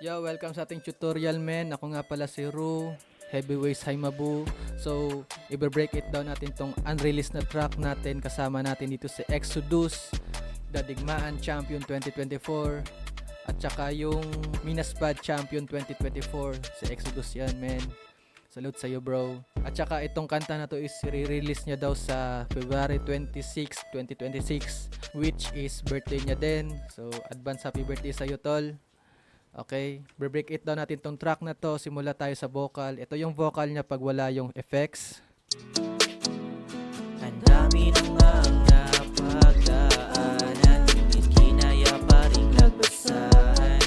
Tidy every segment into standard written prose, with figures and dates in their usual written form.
Yo, welcome sa ating tutorial, men. Ako nga pala si Ru, Heavyweights Haimabu. So, i-break it down natin tong unreleased na track natin. Kasama natin dito si Exodus, The Digmaan Champion 2024, at saka yung Minaspad Champion 2024. Si Exodus yan, men. Salute sa'yo, bro. At saka itong kanta na to is re-release niya daw sa February 26, 2026, which is birthday niya din. So, advance happy birthday sa'yo, tol. Okay, break it down natin tong track na to. Simula tayo sa vocal. Ito yung vocal niya pag wala yung effects. Ang dami ng mga pagdaanan, ngunit kinaya pa ring lagpasan.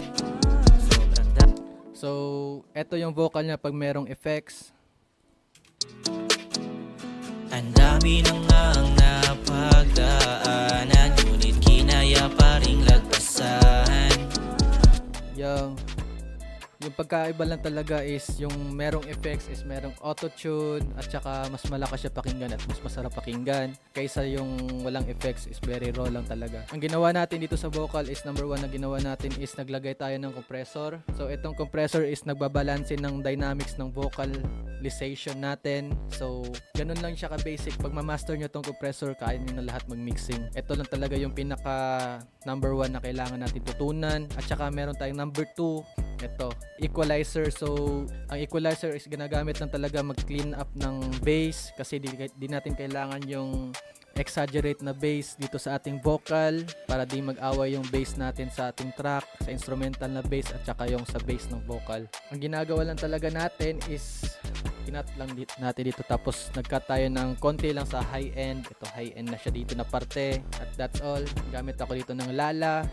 Sobrang So, ito yung vocal niya pag merong effects. Ang dami ng mga pagdaanan, ngunit kinaya pa ring lagpasan. Yung pagkaiba lang talaga is yung merong effects is merong auto-tune at saka mas malakas siya pakinggan at mas masarap pakinggan kaysa yung walang effects is very raw lang talaga. Ang ginawa natin dito sa vocal is number one na ginawa natin is naglagay tayo ng compressor. So itong compressor is nagbabalansin ng dynamics ng vocalization natin. So ganun lang siya ka-basic. Pag ma-master nyo tong compressor, kaya nyo na lahat mag-mixing. Ito lang talaga yung pinaka number one na kailangan natin tutunan. At saka meron tayong number two, ito, equalizer. So, ang equalizer is ginagamit lang talaga mag-clean up ng bass kasi di natin kailangan yung exaggerate na bass dito sa ating vocal para di mag-away yung bass natin sa ating track, sa instrumental na bass at saka yung sa bass ng vocal. Ang ginagawa lang talaga natin is kinat lang natin dito tapos nagcut tayo ng konti lang sa high end. Ito high end na siya dito na parte at that's all. Gamit ako dito ng Lala,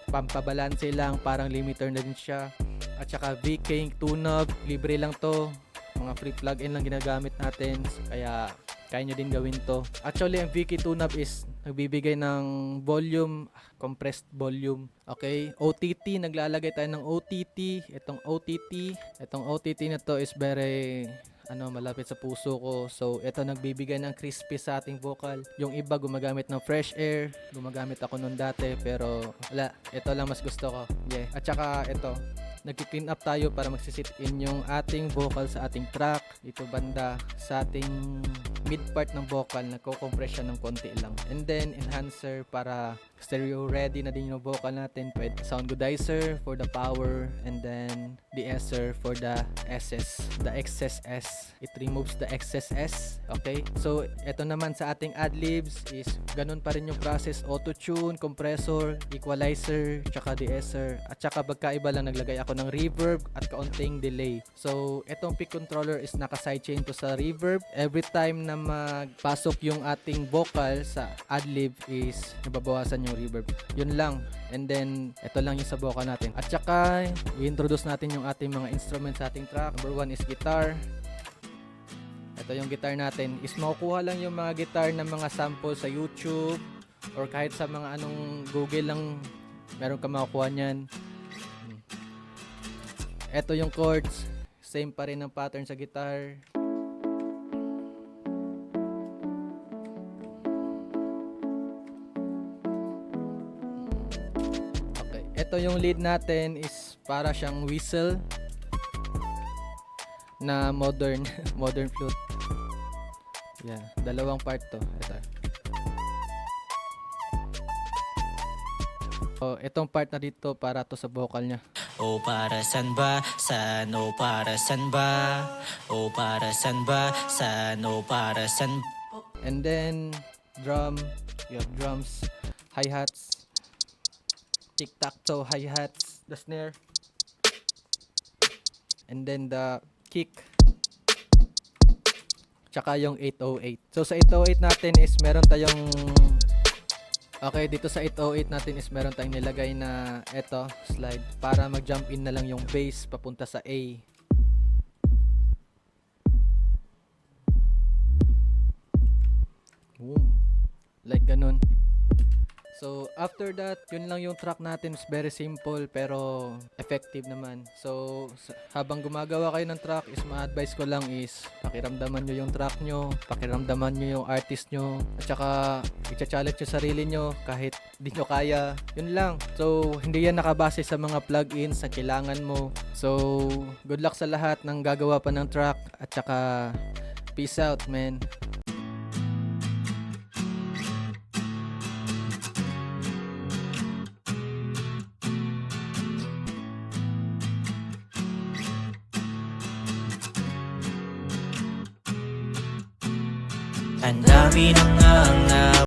pampabalanse lang, parang limiter na din siya. At saka VK tune-up, libre lang to, mga free plug-in lang ginagamit natin kaya kaya nyo din gawin to. Actually ang VK tune-up is nagbibigay ng volume, compressed volume. Okay, OTT, naglalagay tayo ng OTT. Itong OTT na to is very malapit sa puso ko. So ito nagbibigay ng crispy sa ating vocal. Yung iba gumagamit ng fresh air, gumagamit ako nun dati pero wala, ito lang mas gusto ko. Yeah. At saka ito, nagki-clean up tayo para magsisit in yung ating vocal sa ating track. Dito banda sa ating mid part ng vocal, nagko-compress siya ng konti lang. And then enhancer para stereo ready na din yung vocal natin. Pwede sound goodizer for the power and then de-esser for the SS, the excess S. It removes the excess S. Okay? So ito naman sa ating adlibs is ganun pa rin yung process, auto-tune, compressor, equalizer, tsaka de-esser. At tsaka pagkaiba lang naglagay ako ng reverb at kaunting delay. So itong pick controller is naka sidechain to sa reverb. Every time na magpasok yung ating vocal sa adlib is nababawasan yung reverb. Yun lang. And then ito lang yung sa vocal natin. At saka i-introduce natin yung ating mga instruments sa ating track. Number one is guitar. Ito yung guitar natin. Is makukuha lang yung mga guitar ng mga sample sa YouTube or kahit sa mga Google lang meron ka makukuha niyan. Ito yung chords. Same pa rin ang pattern sa guitar. Okay. Ito yung lead natin is para siyang whistle na modern modern flute. Yeah, dalawang part to. Ito. Oh, itong part na dito para to sa vocal niya. O para san ba? San o para san ba? O para san ba? San o para san? And then drum, you have drums, hi-hats, tic-tac-toe hi-hats, the snare, and then the kick, tsaka yung 808. So sa 808 natin is meron tayong dito sa 808 natin is meron tayong nilagay na slide para mag-jump in na lang yung bass papunta sa A. Boom. Like ganun. So, after that, yun lang yung track natin. Is very simple pero effective naman. So, habang gumagawa kayo ng track, is ma-advise ko lang is pakiramdaman nyo yung track nyo, pakiramdaman nyo yung artist nyo, at saka i-challenge yung sarili nyo kahit di nyo kaya. Yun lang. So, hindi yan nakabase sa mga plugins na kailangan mo. So, good luck sa lahat ng gagawa pa ng track, at saka peace out, man. Ang dami ng nga